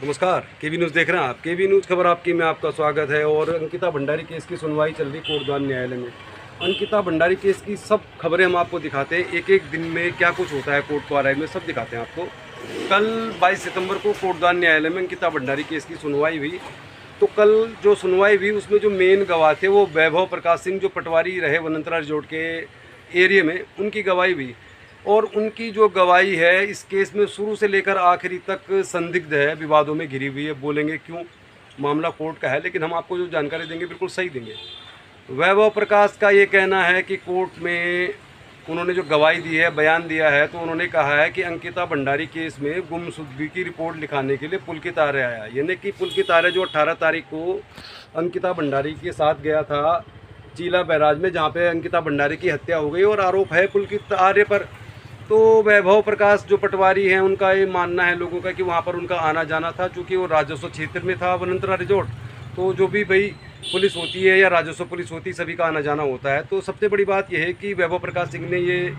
नमस्कार, केवी न्यूज़ देख रहे हैं आप। केवी न्यूज़ खबर आपकी में आपका स्वागत है। और अंकिता भंडारी केस की सुनवाई चल रही कोटद्वार न्यायालय में। अंकिता भंडारी केस की सब खबरें हम आपको दिखाते हैं, एक एक दिन में क्या कुछ होता है कोर्ट द्वारा में सब दिखाते हैं आपको। कल 22 सितंबर को कोटद्वार न्यायालय में अंकिता भंडारी केस की सुनवाई हुई। तो कल जो सुनवाई हुई उसमें जो मेन गवाह थे वो वैभव प्रकाश सिंह, जो पटवारी रहे वनंतरा रिजोर्ट के एरिया में, उनकी गवाही हुई। और उनकी जो गवाही है इस केस में शुरू से लेकर आखिरी तक संदिग्ध है, विवादों में घिरी हुई है। बोलेंगे क्यों, मामला कोर्ट का है, लेकिन हम आपको जो जानकारी देंगे बिल्कुल सही देंगे। वैभव प्रकाश का ये कहना है कि कोर्ट में उन्होंने जो गवाही दी है, बयान दिया है, तो उन्होंने कहा है कि अंकिता भंडारी केस में गुमशुदगी की रिपोर्ट लिखाने के लिए पुलकित आर्य आया। यानी कि पुलकित आर्य जो 18 तारीख को अंकिता भंडारी के साथ गया था चीला बैराज में, जहाँ पे अंकिता भंडारी की हत्या हो गई और आरोप है पुलकित आर्य पर। तो वैभव प्रकाश जो पटवारी हैं उनका ये मानना है लोगों का कि वहाँ पर उनका आना जाना था, चूँकि वो राजस्व क्षेत्र में था वनंतरा रिजोर्ट। तो जो भी भाई पुलिस होती है या राजस्व पुलिस होती है, सभी का आना जाना होता है। तो सबसे बड़ी बात यह है कि वैभव प्रकाश सिंह ने ये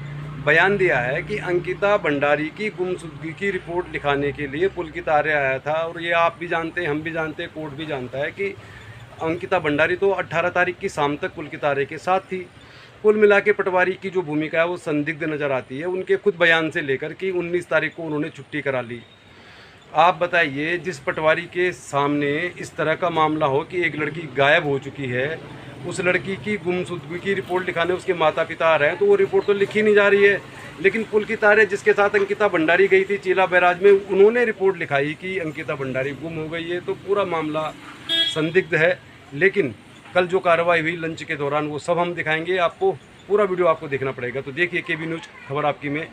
बयान दिया है कि अंकिता भंडारी की गुमशुदगी की रिपोर्ट लिखाने के लिए पुलकित आर्य आया था। और ये आप भी जानते हैं, हम भी जानते हैं, कोर्ट भी जानता है कि अंकिता भंडारी तो 18 तारीख की शाम तक पुलकित आर्य के साथ थी। कुल मिला के पटवारी की जो भूमिका है वो संदिग्ध नज़र आती है, उनके खुद बयान से लेकर कि 19 तारीख को उन्होंने छुट्टी करा ली। आप बताइए, जिस पटवारी के सामने इस तरह का मामला हो कि एक लड़की गायब हो चुकी है, उस लड़की की गुमशुदगी की रिपोर्ट लिखाने उसके माता पिता आ रहे हैं, तो वो रिपोर्ट तो लिखी नहीं जा रही है। लेकिन पुलकित आर्य जिसके साथ अंकिता भंडारी गई थी चीला बैराज में, उन्होंने रिपोर्ट लिखाई कि अंकिता भंडारी गुम हो गई है। तो पूरा मामला संदिग्ध है। लेकिन कल जो कार्रवाई हुई लंच के दौरान वो सब हम दिखाएंगे आपको। पूरा वीडियो आपको देखना पड़ेगा। तो देखिए केवी न्यूज़ खबर आपकी में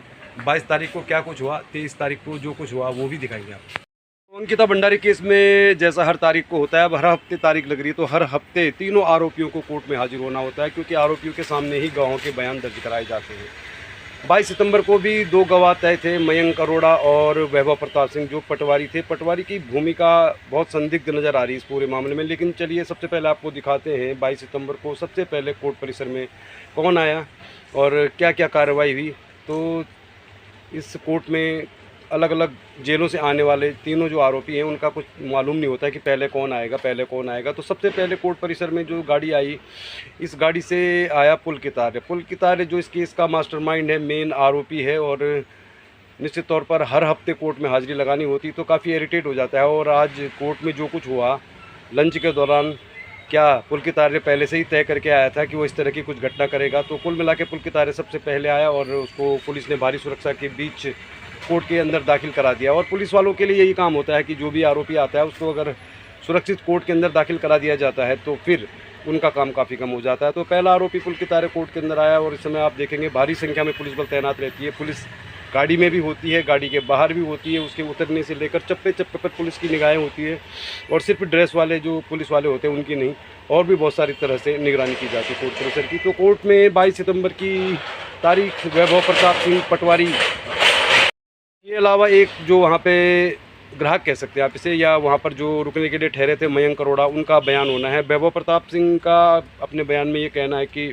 22 तारीख को क्या कुछ हुआ, 23 तारीख को जो कुछ हुआ वो भी दिखाएंगे आपको। तो अंकिता भंडारी केस में जैसा हर तारीख को होता है, अब हर हफ्ते तारीख लग रही है, तो हर हफ्ते तीनों आरोपियों को कोर्ट में हाजिर होना होता है, क्योंकि आरोपियों के सामने ही गवाहों के बयान दर्ज कराए जाते हैं। 22 सितंबर को भी दो गवाह तय थे, मयंक अरोड़ा और वैभव प्रताप सिंह, जो पटवारी थे। पटवारी की भूमिका बहुत संदिग्ध नज़र आ रही है इस पूरे मामले में। लेकिन चलिए सबसे पहले आपको दिखाते हैं 22 सितंबर को सबसे पहले कोर्ट परिसर में कौन आया और क्या क्या कार्रवाई हुई। तो इस कोर्ट में अलग अलग जेलों से आने वाले तीनों जो आरोपी हैं उनका कुछ मालूम नहीं होता है कि पहले कौन आएगा, पहले कौन आएगा। तो सबसे पहले कोर्ट परिसर में जो गाड़ी आई, इस गाड़ी से आया पुलकित आर्य। पुलकित आर्य जो इस केस का मास्टरमाइंड है, मेन आरोपी है, और निश्चित तौर पर हर हफ्ते कोर्ट में हाजिरी लगानी होती तो काफ़ी इरिटेट हो जाता है। और आज कोर्ट में जो कुछ हुआ लंच के दौरान, क्या पुलकित आर्य पहले से ही तय करके आया था कि वो इस तरह की कुछ घटना करेगा। तो कुल मिला के पुलकित आर्य सबसे पहले आया और उसको पुलिस ने भारी सुरक्षा के बीच कोर्ट के अंदर दाखिल करा दिया। और पुलिस वालों के लिए यही काम होता है कि जो भी आरोपी आता है उसको अगर सुरक्षित कोर्ट के अंदर दाखिल करा दिया जाता है तो फिर उनका काम काफ़ी कम हो जाता है। तो पहला आरोपी पुलकित आर्य कोर्ट के अंदर आया और इस समय आप देखेंगे भारी संख्या में पुलिस बल तैनात रहती है। पुलिस गाड़ी में भी होती है, गाड़ी के बाहर भी होती है, उसके उतरने से लेकर चप्पे चप्पे पर पुलिस की निगाहें होती है। और सिर्फ ड्रेस वाले जो पुलिस वाले होते हैं उनकी नहीं, और भी बहुत सारी तरह से निगरानी की जाती है कोर्ट परिसर की। तो कोर्ट में 22 सितंबर की तारीख वैभव प्रताप सिंह पटवारी के अलावा एक जो वहाँ पे ग्राहक कह सकते हैं आप इसे, या वहाँ पर जो रुकने के लिए ठहरे थे मयंक अरोड़ा, उनका बयान होना है। वैभव प्रताप सिंह का अपने बयान में ये कहना है कि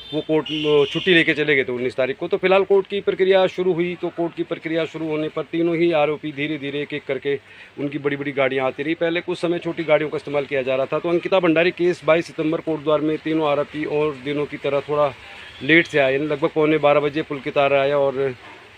वो कोर्ट छुट्टी लेके चले गए थे 19 तारीख को। तो फिलहाल कोर्ट की प्रक्रिया शुरू हुई। तो कोर्ट की प्रक्रिया शुरू होने पर तीनों ही आरोपी धीरे धीरे एक एक करके, उनकी बड़ी बड़ी गाड़ियाँ आती रही। पहले कुछ समय छोटी गाड़ियों का इस्तेमाल किया जा रहा था। तो अंकिता भंडारी केस 22 सितंबर कोटद्वार में तीनों आरोपी और दिनों की तरह थोड़ा लेट से आए, यानी लगभग पौने 12 बजे पुलकित आर्य आया और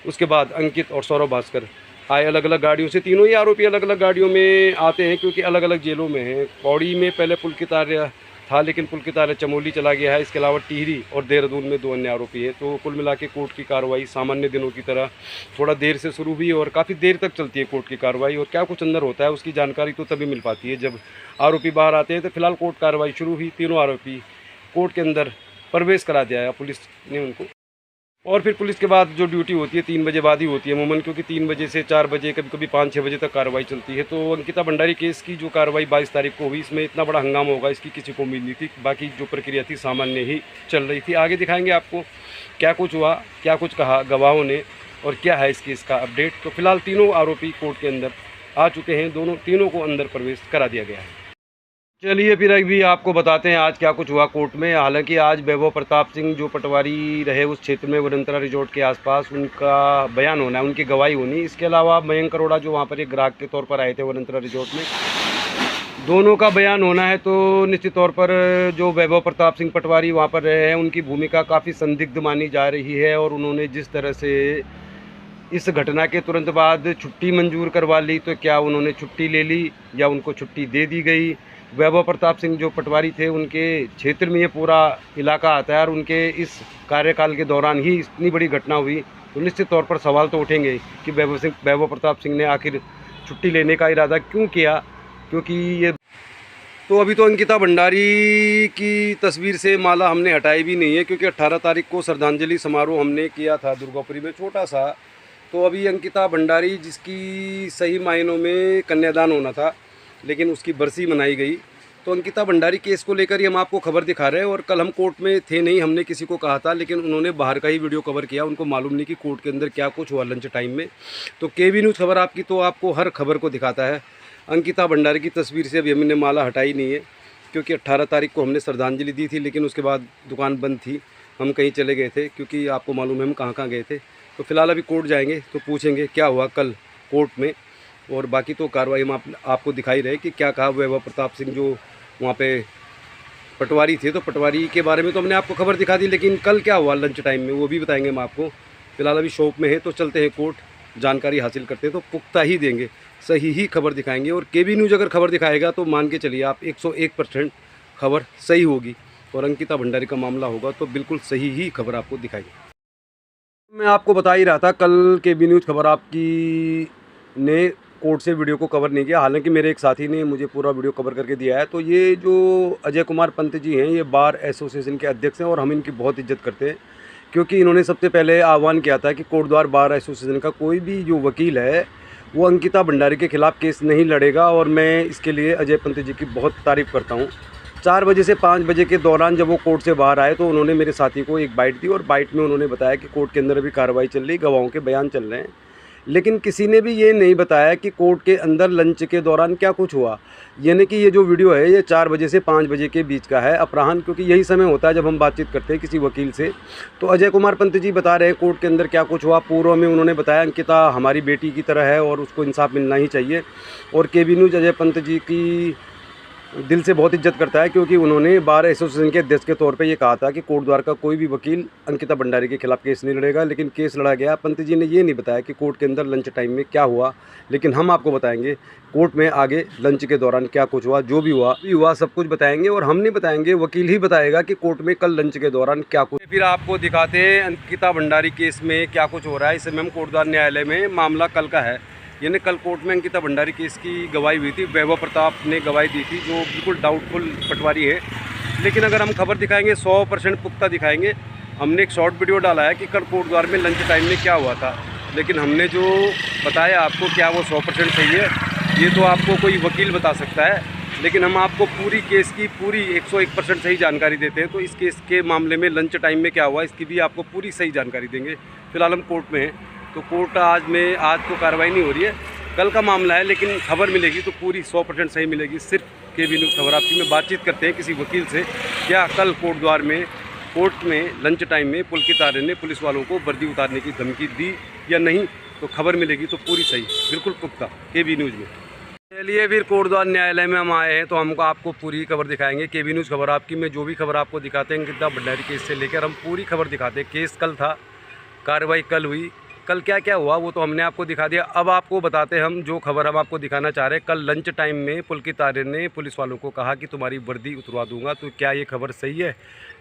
उसके बाद अंकित और सौरभ भास्कर आए अलग अलग गाड़ियों से। तीनों ही आरोपी अलग अलग गाड़ियों में आते हैं क्योंकि अलग अलग जेलों में हैं। पौड़ी में पहले पुलकित आर्य था, लेकिन पुलकित आर्य चमोली चला गया है। इसके अलावा टिहरी और देहरादून में 2 अन्य आरोपी हैं। तो कुल मिला के कोर्ट की कार्रवाई सामान्य दिनों की तरह थोड़ा देर से शुरू हुई और काफ़ी देर तक चलती है कोर्ट की कार्रवाई। और क्या कुछ अंदर होता है उसकी जानकारी तो तभी मिल पाती है जब आरोपी बाहर आते हैं। तो फिलहाल कोर्ट कार्रवाई शुरू हुई, तीनों आरोपी कोर्ट के अंदर प्रवेश करा दिया पुलिस ने उनको। और फिर पुलिस के बाद जो ड्यूटी होती है 3 बजे बाद ही होती है अमूमन, क्योंकि 3 बजे से 4 बजे, कभी कभी 5-6 बजे तक कार्रवाई चलती है। तो अंकिता भंडारी केस की जो कार्रवाई 22 तारीख को हुई, इसमें इतना बड़ा हंगामा होगा इसकी किसी को उम्मीद नहीं थी। बाकी जो प्रक्रिया थी सामान्य ही चल रही थी। आगे दिखाएंगे आपको क्या कुछ हुआ, क्या कुछ कहा गवाहों ने और क्या है इस केस का अपडेट। तो फिलहाल तीनों आरोपी कोर्ट के अंदर आ चुके हैं, तीनों को अंदर प्रवेश करा दिया गया है। चलिए फिर अभी आपको बताते हैं आज क्या कुछ हुआ कोर्ट में। हालांकि आज वैभव प्रताप सिंह जो पटवारी रहे उस क्षेत्र में वडंतरा रिजॉर्ट के आसपास, उनका बयान होना है, उनकी गवाही होनी। इसके अलावा मयंक अरोड़ा जो वहाँ पर एक ग्राहक के तौर पर आए थे वडंतरा रिजॉर्ट में, दोनों का बयान होना है। तो निश्चित तौर पर जो वैभव प्रताप सिंह पटवारी वहाँ पर रहे हैं, उनकी भूमिका काफ़ी संदिग्ध मानी जा रही है। और उन्होंने जिस तरह से इस घटना के तुरंत बाद छुट्टी मंजूर करवा ली, तो क्या उन्होंने छुट्टी ले ली या उनको छुट्टी दे दी गई? वैभव प्रताप सिंह जो पटवारी थे, उनके क्षेत्र में ये पूरा इलाका आता है और उनके इस कार्यकाल के दौरान ही इतनी बड़ी घटना हुई, तो निश्चित तौर पर सवाल तो उठेंगे कि वैभव प्रताप सिंह ने आखिर छुट्टी लेने का इरादा क्यों किया। क्योंकि ये तो अभी तो अंकिता भंडारी की तस्वीर से माला हमने हटाई भी नहीं है, क्योंकि 18 तारीख को श्रद्धांजलि समारोह हमने किया था दुर्गापुरी में छोटा सा। तो अभी अंकिता भंडारी, जिसकी सही मायनों में कन्यादान होना था, लेकिन उसकी बरसी मनाई गई। तो अंकिता भंडारी केस को लेकर ही हम आपको खबर दिखा रहे हैं। और कल हम कोर्ट में थे नहीं, हमने किसी को कहा था, लेकिन उन्होंने बाहर का ही वीडियो कवर किया। उनको मालूम नहीं कि कोर्ट के अंदर क्या कुछ हुआ लंच टाइम में। तो केबी न्यूज़ खबर आपकी तो आपको हर खबर को दिखाता है। अंकिता भंडारी की तस्वीर से अभी हमने माला हटाई नहीं है, क्योंकि 18 तारीख को हमने श्रद्धांजलि दी थी, लेकिन उसके बाद दुकान बंद थी, हम कहीं चले गए थे, क्योंकि आपको मालूम है हम कहाँ कहाँ गए थे। तो फिलहाल अभी कोर्ट जाएंगे तो पूछेंगे क्या हुआ कल कोर्ट में। और बाकी तो कार्रवाई हम आपको दिखाई रहे कि क्या कहा वैभव प्रताप सिंह जो वहाँ पे पटवारी थे। तो पटवारी के बारे में तो हमने आपको खबर दिखा दी, लेकिन कल क्या हुआ लंच टाइम में वो भी बताएंगे हम आपको। फिलहाल अभी शॉप में है, तो चलते हैं कोर्ट, जानकारी हासिल करते हैं, तो पुख्ता ही देंगे, सही ही खबर दिखाएंगे। और केबी न्यूज़ अगर खबर दिखाएगा तो मान के चलिए आप 101% खबर सही होगी। और अंकिता भंडारी का मामला होगा तो बिल्कुल सही ही खबर आपको दिखाएगी। मैं आपको बता ही रहा था, कल केबी न्यूज़ खबर आपकी ने कोर्ट से वीडियो को कवर नहीं किया। हालांकि मेरे एक साथी ने मुझे पूरा वीडियो कवर करके दिया है। तो ये जो अजय कुमार पंत जी हैं, ये बार एसोसिएशन के अध्यक्ष हैं और हम इनकी बहुत इज्जत करते हैं, क्योंकि इन्होंने सबसे पहले आह्वान किया था कि कोटद्वार बार एसोसिएशन का कोई भी जो वकील है वो अंकिता भंडारी के खिलाफ़ केस नहीं लड़ेगा। और मैं इसके लिए अजय पंत जी की बहुत तारीफ़ करता हूँ। 4 बजे से 5 बजे के दौरान जब वो कोर्ट से बाहर आए, तो उन्होंने मेरे साथी को एक बाइट दी और बाइट में उन्होंने बताया कि कोर्ट के अंदर अभी कार्रवाई चल रही, गवाहों के बयान चल रहे हैं। लेकिन किसी ने भी ये नहीं बताया कि कोर्ट के अंदर लंच के दौरान क्या कुछ हुआ। यानी कि ये जो वीडियो है ये 4 बजे से 5 बजे के बीच का है, अपराह्न, क्योंकि यही समय होता है जब हम बातचीत करते हैं किसी वकील से। तो अजय कुमार पंत जी बता रहे हैं कोर्ट के अंदर क्या कुछ हुआ। पूर्व में उन्होंने बताया अंकिता हमारी बेटी की तरह है और उसको इंसाफ मिलना ही चाहिए। और केबी न्यूज़ अजय पंत जी की दिल से बहुत इज्जत करता है, क्योंकि उन्होंने बार एसोसिएशन के अध्यक्ष के तौर पे ये कहा था कि कोटद्वार का कोई भी वकील अंकिता भंडारी के खिलाफ केस नहीं लड़ेगा। लेकिन केस लड़ा गया। पंत जी ने ये नहीं बताया कि कोर्ट के अंदर लंच टाइम में क्या हुआ, लेकिन हम आपको बताएंगे कोर्ट में आगे लंच के दौरान क्या कुछ हुआ। जो भी हुआ सब कुछ बताएंगे। और हम नहीं बताएंगे, वकील ही बताएगा कि कोर्ट में कल लंच के दौरान क्या कुछ। फिर आपको दिखाते हैं अंकिता भंडारी केस में क्या कुछ हो रहा है। इस समय हम कोटद्वार न्यायालय में, मामला कल का है, यानी कल कोर्ट में अंकिता भंडारी केस की गवाही हुई थी। वैभव प्रताप ने गवाही दी थी, जो बिल्कुल डाउटफुल पटवारी है। लेकिन अगर हम खबर दिखाएंगे 100% पुख्ता दिखाएंगे। हमने एक शॉर्ट वीडियो डाला है कि कल कोटद्वार में लंच टाइम में क्या हुआ था, लेकिन हमने जो बताया आपको क्या वो 100% सही है ये तो आपको कोई वकील बता सकता है। लेकिन हम आपको पूरी केस की पूरी 101% सही जानकारी देते हैं। तो इस केस के मामले में लंच टाइम में क्या हुआ इसकी भी आपको पूरी सही जानकारी देंगे। फिलहाल हम कोर्ट में हैं, तो कोर्ट आज तो कार्रवाई नहीं हो रही है, कल का मामला है। लेकिन खबर मिलेगी तो पूरी 100% सही मिलेगी। सिर्फ केबी न्यूज़ खबर आपकी में बातचीत करते हैं किसी वकील से, क्या कल कोर्ट में लंच टाइम में पुलकित आर्य ने पुलिस वालों को वर्दी उतारने की धमकी दी या नहीं। तो खबर मिलेगी तो पूरी सही, बिल्कुल पुख्ता, केबी न्यूज़ में। चलिए फिर कोटद्वार न्यायालय में हम आए हैं, तो हमको आपको पूरी खबर दिखाएंगे। केबी न्यूज़ खबर आपकी में जो भी खबर आपको दिखाते हैं अंकिता भंडारी केस से लेकर हम पूरी खबर दिखाते हैं। केस कल था, कार्रवाई कल हुई, कल क्या क्या हुआ वो तो हमने आपको दिखा दिया। अब आपको बताते हैं हम जो खबर हम आपको दिखाना चाह रहे हैं। कल लंच टाइम में पुलकित आर्य ने पुलिस वालों को कहा कि तुम्हारी वर्दी उतरवा दूंगा। तो क्या ये खबर सही है?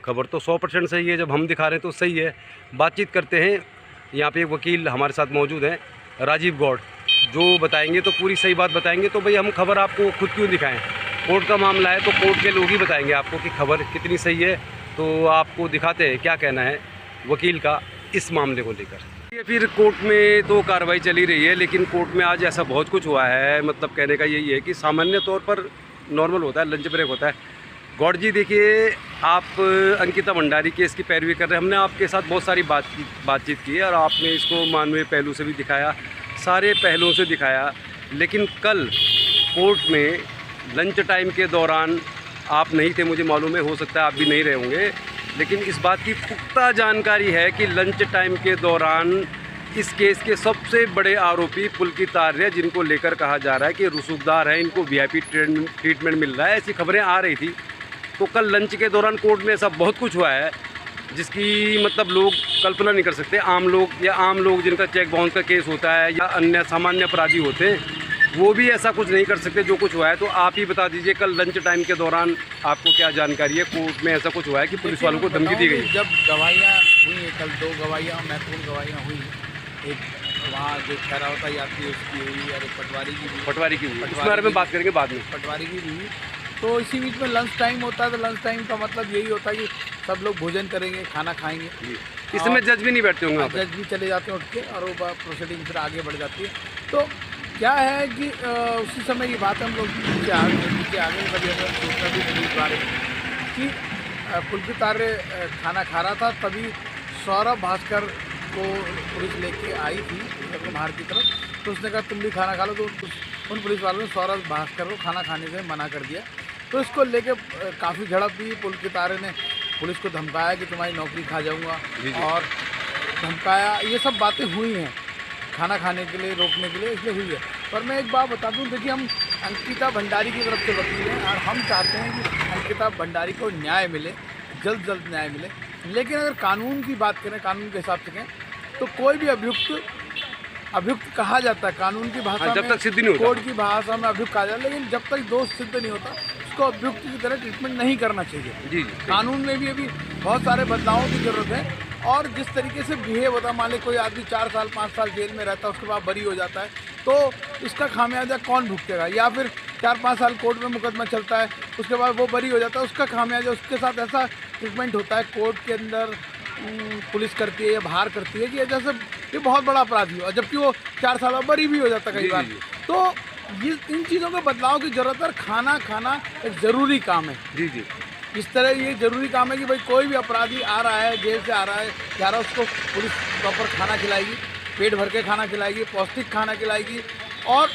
खबर तो 100% सही है, जब हम दिखा रहे हैं तो सही है। बातचीत करते हैं, यहाँ पे एक वकील हमारे साथ मौजूद हैं, राजीव गौड़, जो बताएंगे तो पूरी सही बात बताएंगे। तो भाई हम खबर आपको खुद क्यों दिखाएँ, कोर्ट का मामला है तो कोर्ट के लोग ही बताएंगे आपको कि खबर कितनी सही है। तो आपको दिखाते हैं क्या कहना है वकील का इस मामले को लेकर। ये फिर कोर्ट में तो कार्रवाई चली रही है, लेकिन कोर्ट में आज ऐसा बहुत कुछ हुआ है। मतलब कहने का यही है कि सामान्य तौर पर नॉर्मल होता है, लंच ब्रेक होता है। गौड़ जी देखिए, आप अंकिता भंडारी केस की पैरवी कर रहे हैं। हमने आपके साथ बहुत सारी बातचीत की है और आपने इसको मानवीय पहलू से भी दिखाया, सारे पहलुओं से दिखाया। लेकिन कल कोर्ट में लंच टाइम के दौरान आप नहीं थे, मुझे मालूम है, हो सकता है आप भी नहीं रहे होंगे, लेकिन इस बात की पुख्ता जानकारी है कि लंच टाइम के दौरान इस केस के सबसे बड़े आरोपी पुलकित आर्य, जिनको लेकर कहा जा रहा है कि रसूखदार हैं, इनको वीआईपी ट्रीटमेंट मिल रहा है, ऐसी खबरें आ रही थी। तो कल लंच के दौरान कोर्ट में ऐसा बहुत कुछ हुआ है जिसकी मतलब लोग कल्पना नहीं कर सकते। आम लोग जिनका चेक बाउंस का केस होता है या अन्य सामान्य अपराधी होते हैं, वो भी ऐसा कुछ नहीं कर सकते जो कुछ हुआ है। तो आप ही बता दीजिए, कल लंच टाइम के दौरान आपको क्या जानकारी है, कोर्ट में ऐसा कुछ हुआ है कि पुलिस वालों को धमकी दी गई? जब गवाहियाँ हुई, कल 2 गवाहियाँ महत्वपूर्ण गवाहियाँ हुई, एक वहाँ जो ठहरावता यात्री उसकी हुई और एक पटवारी की हुई। इसके बारे में बात करेंगे बाद में। पटवारी की हुई। तो इसी बीच में लंच टाइम होता है, तो लंच टाइम का मतलब यही होता है कि सब लोग भोजन करेंगे, खाना खाएंगे। इस समय जज भी नहीं बैठते होंगे? जज भी चले जाते हैं उठ के, और वो प्रोसीडिंग फिर आगे बढ़ जाती है। तो क्या है कि उसी समय की बात हम लोग नीचे आगे कभी हमें सूचना भी मिली इस बारे में कि पुलकित आर्य खाना खा रहा था, तभी सौरभ भास्कर को पुलिस लेके आई थी बाहर की तरफ। तो उसने कहा तुम भी खाना खा लो, तो उन पुलिस वालों ने सौरभ भास्कर को खाना खाने से मना कर दिया। तो इसको लेके काफ़ी झड़प हुई। पुलकित आर्य ने पुलिस को धमकाया कि तुम्हारी नौकरी खा जाऊंगा, और धमकाया, ये सब बातें हुई हैं खाना खाने के लिए रोकने के लिए, इसलिए हुई है। पर मैं एक बात बता दूं, देखिए हम अंकिता भंडारी की तरफ से वकील हैं और हम चाहते हैं कि अंकिता भंडारी को न्याय मिले, जल्द न्याय मिले। लेकिन अगर कानून की बात करें, कानून के हिसाब से कहें, तो कोई भी अभियुक्त कहा जाता है कानून की भाषा में, जब तक सिद्ध नहीं होता, कोर्ट की भाषा में अभियुक्त कहा जाता है, लेकिन जब तक दोष सिद्ध नहीं होता उसको अभियुक्त की तरह ट्रीटमेंट नहीं करना चाहिए। जी। कानून में भी अभी बहुत सारे बदलावों की ज़रूरत है। और जिस तरीके से बिहेव होता है, मान ली कोई आदमी 4 साल 5 साल जेल में रहता है, उसके बाद बरी हो जाता है, तो इसका खामियाजा कौन भुगतेगा? या फिर 4-5 साल कोर्ट में मुकदमा चलता है, उसके बाद वो बरी हो जाता है, उसका खामियाजा, उसके साथ ऐसा ट्रीटमेंट होता है कोर्ट के अंदर, पुलिस करती है या बाहर करती है कि जैसे ये बहुत बड़ा अपराधी हो, जबकि वो 4 साल बाद बरी भी हो जाता है कई बार। तो ये इन चीज़ों के बदलाव की ज़रूरत है। खाना खाना एक ज़रूरी काम है। जी। इस तरह ये ज़रूरी काम है कि भाई कोई भी अपराधी आ रहा है, जेल से आ रहा है, जा रहा है, उसको पुलिस प्रॉपर खाना खिलाएगी, पेट भर के खाना खिलाएगी, पौष्टिक खाना खिलाएगी, और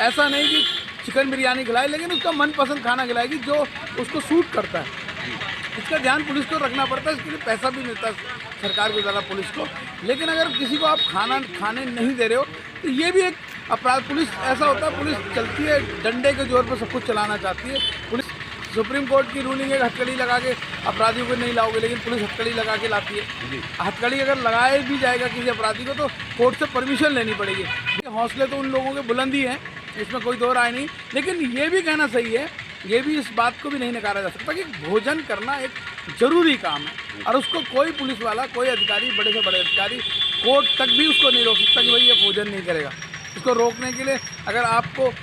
ऐसा नहीं कि चिकन बिरयानी खिलाए, लेकिन उसका मनपसंद खाना खिलाएगी जो उसको सूट करता है। इसका ध्यान पुलिस को रखना पड़ता है, इसके लिए पैसा भी मिलता है सरकार के द्वारा पुलिस को। लेकिन अगर किसी को आप खाना खाने नहीं दे रहे हो, तो ये भी एक अपराध। पुलिस ऐसा होता है, पुलिस चलती है डंडे के जोर पर सब कुछ चलाना चाहती है। पुलिस सुप्रीम कोर्ट की रूलिंग है, हथकड़ी लगा के अपराधियों को नहीं लाओगे, लेकिन पुलिस हथकड़ी लगा के लाती है। हथकड़ी अगर लगाए भी जाएगा किसी अपराधी को, तो कोर्ट से परमिशन लेनी पड़ेगी। हौसले तो उन लोगों के बुलंदी हैं, इसमें कोई दो राय नहीं। लेकिन ये भी कहना सही है, ये भी इस बात को भी नहीं नकारा जा सकता कि भोजन करना एक ज़रूरी काम है, और उसको कोई पुलिस वाला, कोई अधिकारी, बड़े से बड़े अधिकारी, कोर्ट तक भी उसको नहीं रोक सकता कि भाई ये भोजन नहीं करेगा। इसको रोकने के लिए अगर आपको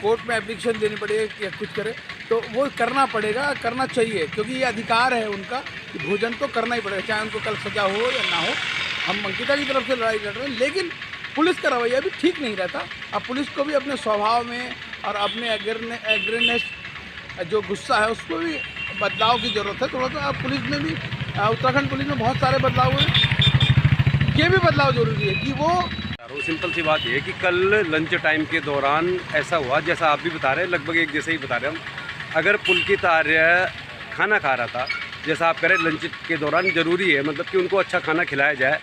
कोर्ट में एप्लीकेशन देनी पड़ेगी या कुछ करे, तो वो करना पड़ेगा, करना चाहिए, क्योंकि ये अधिकार है उनका कि भोजन तो करना ही पड़ेगा, चाहे उनको कल सजा हो या ना हो। हम अंकिता की तरफ से लड़ाई लड़ रहे हैं, लेकिन पुलिस का रवैया भी ठीक नहीं रहता। अब पुलिस को भी अपने स्वभाव में और अपने एग्रेनेस जो गुस्सा है उसको भी बदलाव की ज़रूरत है थोड़ा। तो अब पुलिस में भी, उत्तराखंड पुलिस में बहुत सारे बदलाव हुए, ये भी बदलाव जरूरी है कि वो सिंपल सी बात ये है कि कल लंच टाइम के दौरान ऐसा हुआ, जैसा आप भी बता रहे हैं, लगभग एक जैसे ही बता रहे हैं हम। अगर पुलकित आर्य खाना खा रहा था, जैसा आप कह रहे हैं, लंच के दौरान ज़रूरी है मतलब कि उनको अच्छा खाना खिलाया जाए,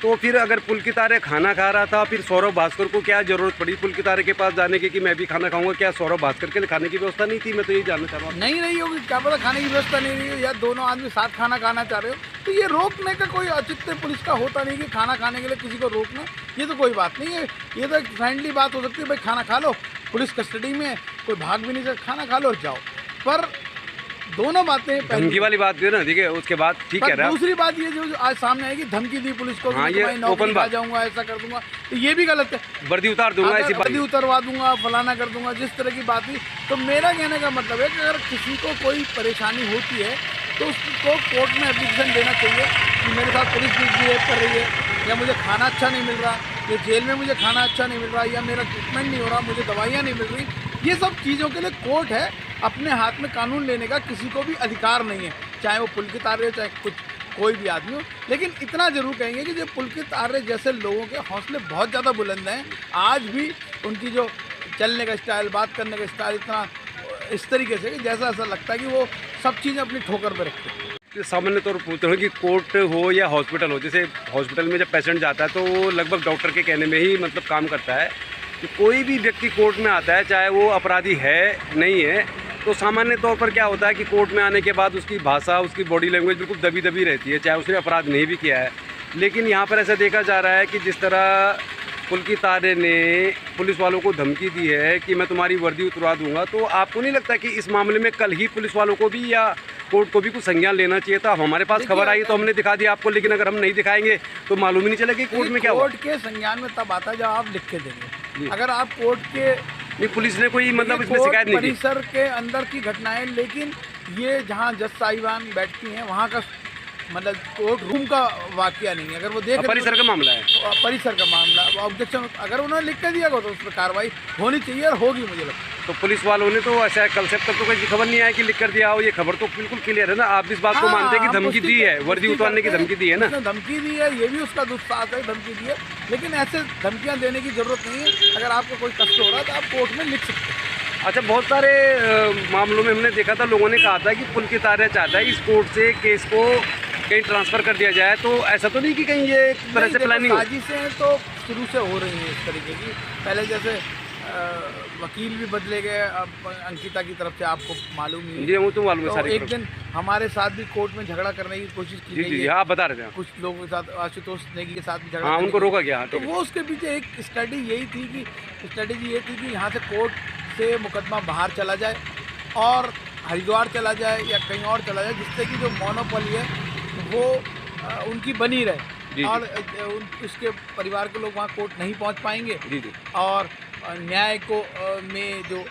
तो फिर अगर पुलकित आर्य खाना खा रहा था, फिर सौरभ भास्कर को क्या ज़रूरत पड़ी पुलकित आर्य के पास जाने की कि मैं भी खाना खाऊंगा? क्या सौरभ भास्कर के लिए खाने की व्यवस्था नहीं थी? मैं तो यही जानना चाह रहा हूँ। नहीं होगी, क्या पता खाने की व्यवस्था नहीं रही है, या दोनों आदमी साथ खाना खाना चाह रहे हो, तो ये रोकने का कोई औचित्य पुलिस का होता नहीं कि खाना खाने के लिए किसी को रोकना। ये तो कोई बात नहीं है, ये तो एक फ्रेंडली बात हो सकती है, भाई खाना खा लो, पुलिस कस्टडी में, कोई भाग भी नहीं सकता, खाना खा लो और जाओ। पर दोनों बातें, धमकी वाली बात भी ना, ठीक है, उसके बाद ठीक है। दूसरी बात ये जो आज सामने आएगी, धमकी दी पुलिस को, हाँ, ये ओपन बात, जाऊंगा, ऐसा कर दूंगा, तो ये भी गलत है। वर्दी उतार दूंगा, ऐसी वर्दी उतरवा दूंगा, फलाना कर दूंगा, जिस तरह की बात हुई। तो मेरा कहने का मतलब है कि अगर किसी को कोई परेशानी होती है तो उसको कोर्ट में एप्लीकेशन देना चाहिए कि मेरे साथ पुलिस मिसबिहेव कर रही है, या मुझे खाना अच्छा नहीं मिल रहा, या जेल में मुझे खाना अच्छा नहीं मिल रहा, या मेरा ट्रीटमेंट नहीं हो रहा, मुझे दवाइयाँ नहीं मिल रही। ये सब चीज़ों के लिए कोर्ट है, अपने हाथ में कानून लेने का किसी को भी अधिकार नहीं है, चाहे वो पुलकित आर्य हो, चाहे कोई भी आदमी हो। लेकिन इतना ज़रूर कहेंगे कि जो पुलकित आर्य जैसे लोगों के हौसले बहुत ज़्यादा बुलंद हैं। आज भी उनकी जो चलने का स्टाइल, बात करने का स्टाइल इतना इस तरीके से कि जैसा ऐसा लगता है कि वो सब चीज़ें अपनी ठोकर पे रखते हैं। कि सामान्य तौर पर पूछते हैं कि कोर्ट हो या हॉस्पिटल हो, जैसे हॉस्पिटल में जब पेशेंट जाता है तो वो लगभग डॉक्टर के कहने में ही मतलब काम करता है कि कोई भी व्यक्ति कोर्ट में आता है चाहे वो अपराधी है नहीं है, तो सामान्य तौर पर क्या होता है कि कोर्ट में आने के बाद उसकी भाषा, उसकी बॉडी लैंग्वेज बिल्कुल दबी दबी रहती है, चाहे उसने अपराध नहीं भी किया है। लेकिन यहाँ पर ऐसा देखा जा रहा है कि जिस तरह पुलकित आर्य ने पुलिस वालों को धमकी दी है कि मैं तुम्हारी वर्दी उतरवा दूंगा, तो आपको नहीं लगता कि इस मामले में कल ही पुलिस वालों को भी या कोर्ट को भी कुछ संज्ञान लेना चाहिए था? हमारे पास खबर आई तो हमने दिखा दिया आपको, लेकिन अगर हम नहीं दिखाएंगे तो मालूम ही नहीं चलेगा कि कोर्ट में क्या हुआ। कोर्ट के संज्ञान में तब आता है जब आप लिख के देंगे। अगर आप कोर्ट के नहीं, पुलिस ने कोई मतलब इसमें शिकायत नहीं की। परिसर के अंदर की घटनाएं, लेकिन ये जहाँ जज साहिबान बैठती हैं वहाँ का मतलब कोर्ट रूम का वाकया नहीं है। अगर वो देख परिसर का मामला है, परिसर का मामला, ऑब्जेक्शन अगर उन्होंने लिख के दिया हो तो उस पर कार्रवाई होनी चाहिए और होगी, मुझे लगता है। तो पुलिस वालों ने तो ऐसा कल से तक तो कोई खबर नहीं आया कि लिख कर दिया हो, ये खबर तो बिल्कुल क्लियर है ना। आप इस बात को मानते हैं कि धमकी दी है, वर्दी उतारने की धमकी दी है ना? धमकी दी है, ये भी उसका दुस्साहस है, धमकी दी है, लेकिन ऐसे धमकियाँ देने की जरूरत नहीं है। अगर आपको कोई कष्ट हो रहा है तो आप कोर्ट में लिख सकते हैं। अच्छा, बहुत सारे मामलों में हमने देखा था, लोगों ने कहा था कि पुलकित आर्य चाहता है इस कोर्ट से केस को कहीं ट्रांसफ़र कर दिया जाए, तो ऐसा तो नहीं कि कहीं ये एक तरह से प्लानिंग साजिशें तो शुरू से हो रही हैं इस तरीके की। पहले जैसे वकील भी बदले गए, अब अंकिता की तरफ से आपको मालूम ही है। जी, वो तो मालूम है। तो सारी एक दिन हमारे साथ भी कोर्ट में झगड़ा करने की कोशिश की गई। जी, आप बता रहे थे। कुछ लोगों के साथ, आशुतोष नेगी के साथ भी झगड़ा। हाँ, उनको रोका गया। तो वो उसके पीछे एक स्ट्रेटजी यही थी कि यहाँ से कोर्ट से मुकदमा बाहर चला जाए और हरिद्वार चला जाए या कहीं और चला जाए, जिससे कि जो मोनोपोली है वो उनकी बनी रहे और उसके परिवार के लोग वहाँ कोर्ट नहीं पहुँच पाएंगे। जी जी। और न्याय को में जो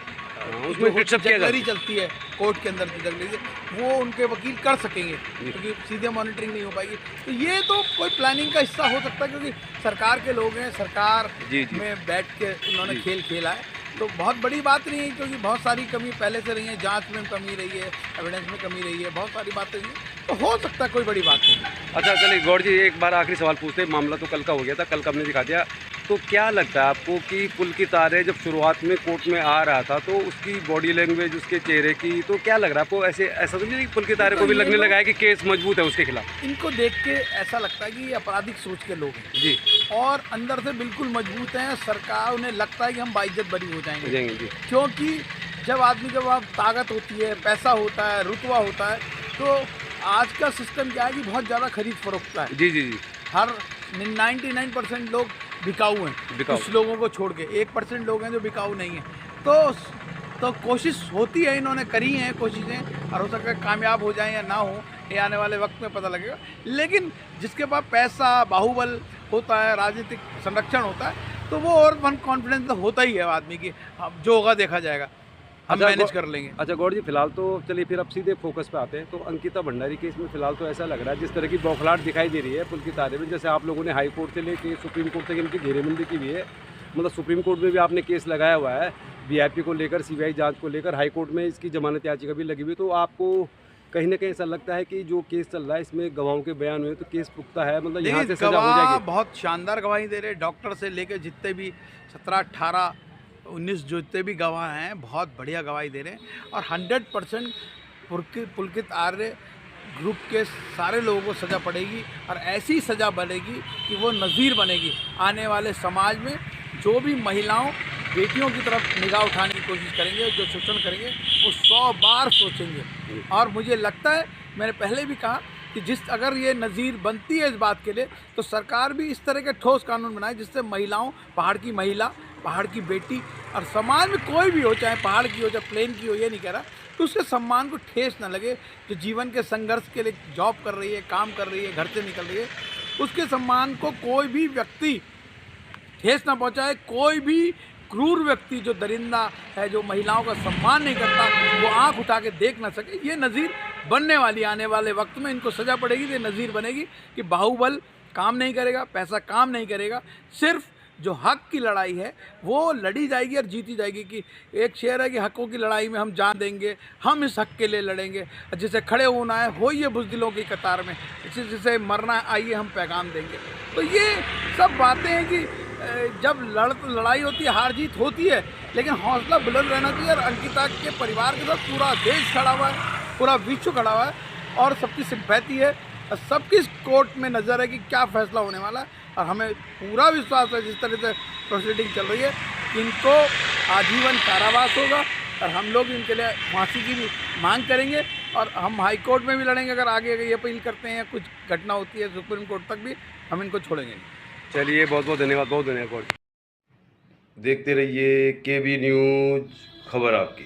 जगलरी चलती है कोर्ट के अंदर की जगलरी, वो उनके वकील कर सकेंगे क्योंकि सीधे मॉनिटरिंग नहीं हो पाएगी। तो ये तो कोई प्लानिंग का हिस्सा हो सकता है, क्योंकि सरकार के लोग हैं, सरकार में बैठ के उन्होंने खेल खेला है। तो बहुत बड़ी बात नहीं है, क्योंकि बहुत सारी कमी पहले से रही है, जांच में कमी रही है, एविडेंस में कमी रही है, बहुत सारी बातें रही हैं, तो हो सकता है कोई बड़ी बात नहीं। अच्छा चलिए गौर जी, एक बार आखिरी सवाल पूछते हैं। मामला तो कल का हो गया था, कल का हमने दिखा दिया, तो क्या लगता है आपको कि पुलकित आर्य जब शुरुआत में कोर्ट में आ रहा था तो उसकी बॉडी लैंग्वेज, उसके चेहरे की, तो क्या लग रहा है आपको? ऐसा तो नहीं कि पुलकित आर्य को भी लगने लगा है कि केस मजबूत है उसके खिलाफ? इनको देख के ऐसा लगता है कि ये आपराधिक सोच के लोग हैं जी, और अंदर से बिल्कुल मजबूत हैं। सरकार, उन्हें लगता है कि हम बाइज्जत बरी हो जाएंगे जी। क्योंकि जब आदमी के पास ताकत होती है, पैसा होता है, रुतबा होता है, तो आज का सिस्टम क्या है कि बहुत ज़्यादा खरीद फरोख्त है। जी जी जी। हर 99% लोग बिकाऊ हैं, कुछ लोगों को छोड़ के 1% लोग हैं जो बिकाऊ नहीं हैं। तो कोशिश होती है, इन्होंने करी हैं कोशिशें, और हो सकता है कामयाब हो जाएं या ना हो, ये आने वाले वक्त में पता लगेगा। लेकिन जिसके पास पैसा, बाहुबल होता है, राजनीतिक संरक्षण होता है, तो वो और वन कॉन्फिडेंस तो होता ही है आदमी की, जो होगा देखा जाएगा, हम मैनेज कर लेंगे। अच्छा गौर जी, फिलहाल तो चलिए फिर अब सीधे फोकस पे आते हैं। तो अंकिता भंडारी केस में फिलहाल तो ऐसा लग रहा है, जिस तरह की बौखलाहट दिखाई दे रही है पुलकित आर्य में, जैसे आप लोगों ने हाई कोर्ट से लेके सुप्रीम कोर्ट तक इनकी घेरेबंदी की हुई है, मतलब सुप्रीम कोर्ट में भी आपने केस लगाया हुआ है वीआईपी को लेकर, सीबीआई जांच को लेकर, हाई कोर्ट में इसकी जमानत याचिका भी लगी हुई। तो आपको कहीं ना कहीं ऐसा लगता है कि जो केस चल रहा है इसमें गवाहों के बयान हुए तो केस पुख्ता है, मतलब यहाँ से सजा हो जाएगी? बहुत शानदार गवाही दे रहे, डॉक्टर से लेकर जितने भी 17, 18, 19 जितने भी गवाह हैं, बहुत बढ़िया गवाही दे रहे हैं। और 100% पुलकित आर्य ग्रुप के सारे लोगों को सज़ा पड़ेगी, और ऐसी सज़ा बनेगी कि वो नज़ीर बनेगी आने वाले समाज में। जो भी महिलाओं, बेटियों की तरफ निगाह उठाने की कोशिश करेंगे, जो शोषण करेंगे, वो 100 बार सोचेंगे। और मुझे लगता है, मैंने पहले भी कहा कि अगर ये नज़ीर बनती है इस बात के लिए, तो सरकार भी इस तरह के ठोस कानून बनाए जिससे महिलाओं, पहाड़ की महिला, पहाड़ की बेटी, और समाज में कोई भी हो, चाहे पहाड़ की हो, चाहे प्लेन की हो, ये नहीं कह रहा, तो उसके सम्मान को ठेस न लगे। जो जीवन के संघर्ष के लिए जॉब कर रही है, काम कर रही है, घर से निकल रही है, उसके सम्मान को कोई भी व्यक्ति ठेस ना पहुँचाए। कोई भी क्रूर व्यक्ति जो दरिंदा है, जो महिलाओं का सम्मान नहीं करता, वो आंख उठा के देख ना सके। ये नज़ीर बनने वाली, आने वाले वक्त में इनको सज़ा पड़ेगी। ये नज़ीर बनेगी कि बाहुबल काम नहीं करेगा, पैसा काम नहीं करेगा, सिर्फ जो हक की लड़ाई है वो लड़ी जाएगी और जीती जाएगी। कि एक शेर है कि हकों की लड़ाई में हम जान देंगे, हम इस हक के लिए लड़ेंगे, जिसे खड़े होना है होइए बुज़दिलों की कतार में, जिसे मरना है आइए हम पैगाम देंगे। तो ये सब बातें हैं कि जब लड़ाई होती है, हार जीत होती है, लेकिन हौसला बुलंद रहना चाहिए। और अंकिता के परिवार के साथ पूरा देश खड़ा हुआ है, पूरा विश्व खड़ा हुआ है और सबकी सिंपैथी है और सबकी कोर्ट में नज़र है कि क्या फैसला होने वाला है। और हमें पूरा विश्वास है जिस तरह से प्रोसीडिंग चल रही है कि इनको आजीवन कारावास होगा और हम लोग इनके लिए फांसी की भी मांग करेंगे और हम हाई कोर्ट में भी लड़ेंगे। अगर आगे ये अपील करते हैं या कुछ घटना होती है सुप्रीम कोर्ट तक भी, हम इनको छोड़ेंगे नहीं। चलिए, बहुत बहुत धन्यवाद, बहुत धन्यवाद। देखते रहिए KB न्यूज़, खबर आपकी।